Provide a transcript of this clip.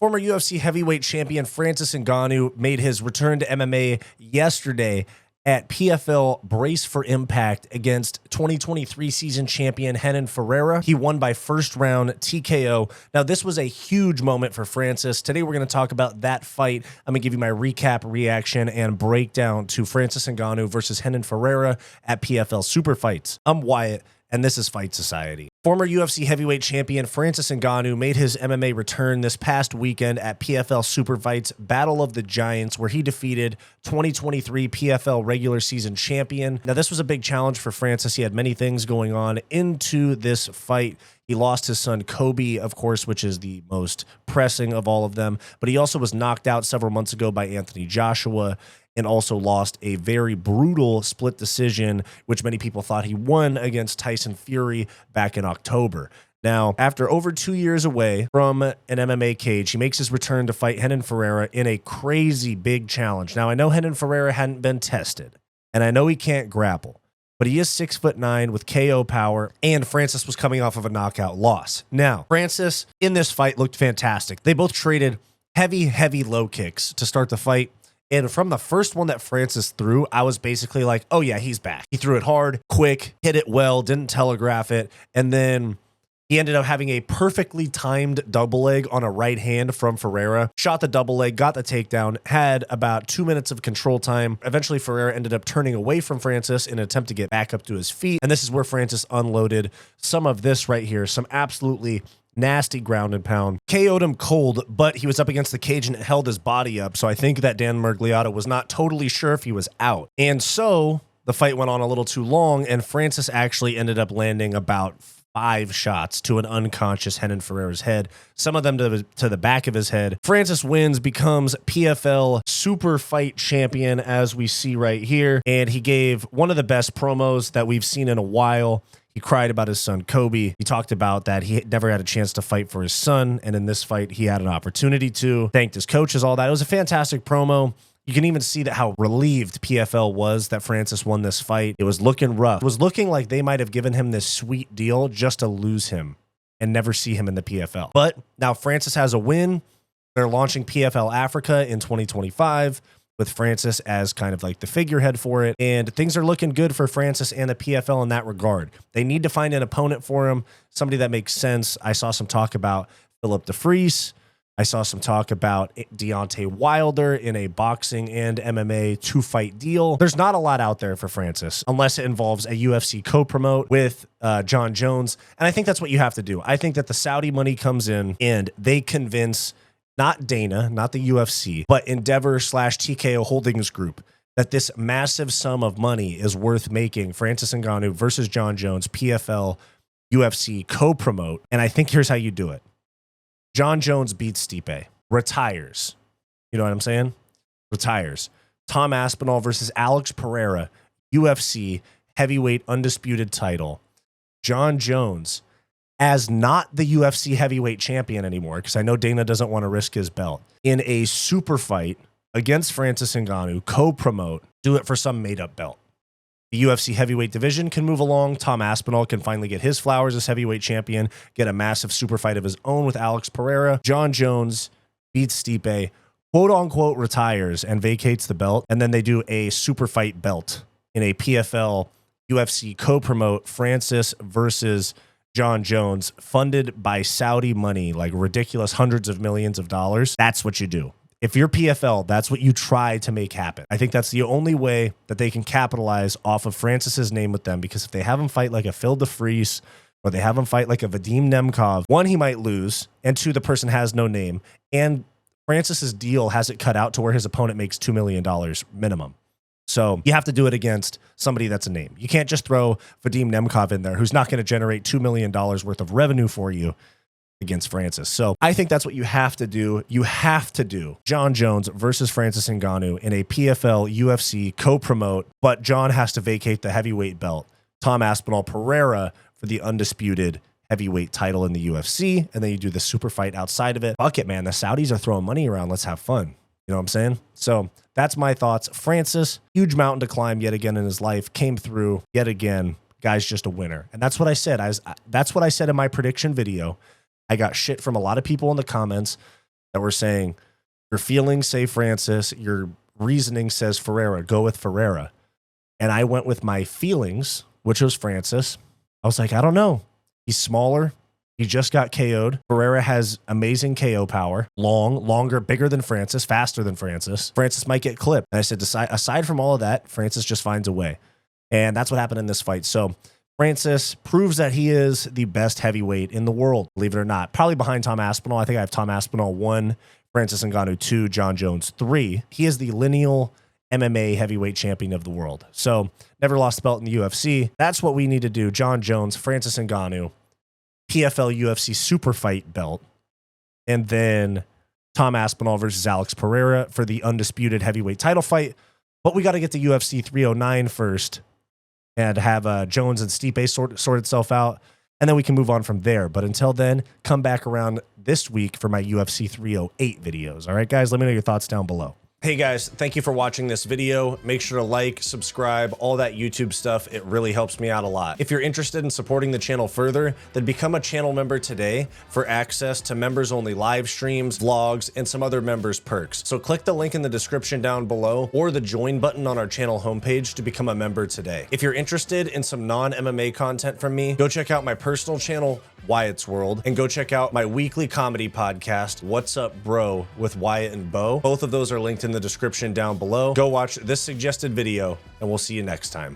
Former UFC heavyweight champion Francis Ngannou made his return to MMA yesterday at PFL Brace for Impact against 2023 season champion Renan Ferreira. He won by first round TKO. Now, this was a huge moment for Francis. Today, we're going to talk about that fight. I'm going to give you my recap, reaction, and breakdown to Francis Ngannou versus Renan Ferreira at PFL Super Fights. I'm Wyatt, and this is Fight Society. Former UFC heavyweight champion Francis Ngannou made his MMA return this past weekend at PFL Super Fights Battle of the Giants, where he defeated 2023 PFL regular season champion. Now, this was a big challenge for Francis. He had many things going on into this fight. He lost his son Kobe, of course, which is the most pressing of all of them, but he also was knocked out several months ago by Anthony Joshua, and also lost a very brutal split decision, which many people thought he won against Tyson Fury back in October. Now, after over 2 years away from an MMA cage, he makes his return to fight Renan Ferreira in a crazy big challenge. Now, I know Renan Ferreira hadn't been tested, and I know he can't grapple, but he is 6'9" with KO power, and Francis was coming off of a knockout loss. Now, Francis in this fight looked fantastic. They both traded heavy low kicks to start the fight. And from the first one that Francis threw, I was basically like, oh yeah, he's back. He threw it hard, quick, hit it well, didn't telegraph it. And then he ended up having a perfectly timed double leg on a right hand from Ferreira. Shot the double leg, got the takedown, had about 2 minutes of control time. Eventually, Ferreira ended up turning away from Francis in an attempt to get back up to his feet. And this is where Francis unloaded some of this right here. Some absolutely nasty ground and pound. KO'd him cold, but he was up against the cage and it held his body up. So I think that Dan Miragliotta was not totally sure if he was out. And so the fight went on a little too long, and Francis actually ended up landing about 5 shots to an unconscious Renan Ferreira's head, some of them to the back of his head. Francis wins, becomes PFL Super Fight champion, as we see right here. And he gave one of the best promos that we've seen in a while. He cried about his son, Kobe. He talked about that he never had a chance to fight for his son, and in this fight, he had an opportunity to. Thanked his coaches, all that. It was a fantastic promo. You can even see that how relieved PFL was that Francis won this fight. It was looking rough. It was looking like they might have given him this sweet deal just to lose him and never see him in the PFL. But now Francis has a win. They're launching PFL Africa in 2025. with Francis as kind of like the figurehead for it. And things are looking good for Francis and the PFL in that regard. They need to find an opponent for him, somebody that makes sense. I saw some talk about Philip DeFries. I saw some talk about Deontay Wilder in a boxing and MMA 2-fight deal. There's not a lot out there for Francis unless it involves a UFC co-promote with Jon Jones. And I think that's what you have to do. I think that the Saudi money comes in and they convince not Dana, not the UFC, but Endeavor/TKO Holdings Group that this massive sum of money is worth making Francis Ngannou versus Jon Jones, PFL, UFC co-promote. And I think here's how you do it. Jon Jones beats Stipe, retires. You know what I'm saying? Retires. Tom Aspinall versus Alex Pereira, UFC Heavyweight Undisputed title. Jon Jones as not the UFC Heavyweight Champion anymore, because I know Dana doesn't want to risk his belt, in a super fight against Francis Ngannou, co-promote, do it for some made-up belt. The UFC heavyweight division can move along. Tom Aspinall can finally get his flowers as heavyweight champion, get a massive super fight of his own with Alex Pereira. Jon Jones beats Stipe, quote-unquote retires and vacates the belt, and then they do a super fight belt in a PFL UFC co-promote, Francis versus Jon Jones, funded by Saudi money, like ridiculous hundreds of millions of dollars. That's what you do. If you're PFL, that's what you try to make happen. I think that's the only way that they can capitalize off of Francis's name with them, because if they have him fight like a Phil DeFries or they have him fight like a Vadim Nemkov, one, he might lose, and two, the person has no name, and Francis's deal has it cut out to where his opponent makes $2 million minimum. So you have to do it against somebody that's a name. You can't just throw Vadim Nemkov in there, who's not going to generate $2 million worth of revenue for you against Francis. So I think that's what you have to do. You have to do Jon Jones versus Francis Ngannou in a PFL UFC co-promote, but Jon has to vacate the heavyweight belt. Tom Aspinall Pereira for the undisputed heavyweight title in the UFC, and then you do the super fight outside of it. Fuck it, man. The Saudis are throwing money around. Let's have fun. You know what I'm saying? So that's my thoughts. Francis, huge mountain to climb yet again in his life, came through yet again. Guy's just a winner. And that's what I said. That's what I said in my prediction video. I got shit from a lot of people in the comments that were saying, your feelings say Francis, your reasoning says Ferreira, go with Ferreira. And I went with my feelings, which was Francis. I was like, I don't know. He's smaller. He just got KO'd. Pereira has amazing KO power. Longer, bigger than Francis, faster than Francis. Francis might get clipped. And I said, aside from all of that, Francis just finds a way. And that's what happened in this fight. So Francis proves that he is the best heavyweight in the world, believe it or not. Probably behind Tom Aspinall. I think I have Tom Aspinall 1, Francis Ngannou 2, Jon Jones 3. He is the lineal MMA heavyweight champion of the world. So never lost the belt in the UFC. That's what we need to do. Jon Jones, Francis Ngannou, PFL UFC Super Fight belt, and then Tom Aspinall versus Alex Pereira for the undisputed heavyweight title fight. But we got to get to UFC 309 first and have Jones and Stipe sort itself out, and then we can move on from there. But until then, come back around this week for my UFC 308 videos. All right, guys, let me know your thoughts down below. Hey guys, thank you for watching this video. Make sure to like, subscribe, all that YouTube stuff. It really helps me out a lot. If you're interested in supporting the channel further, then become a channel member today for access to members only live streams, vlogs, and some other members perks. So click the link in the description down below or the join button on our channel homepage to become a member today. If you're interested in some non-MMA content from me, go check out my personal channel, Wyatt's World, and go check out my weekly comedy podcast, What's Up Bro, with Wyatt and Bo. Both of those are linked in the description down below. Go watch this suggested video, and we'll see you next time.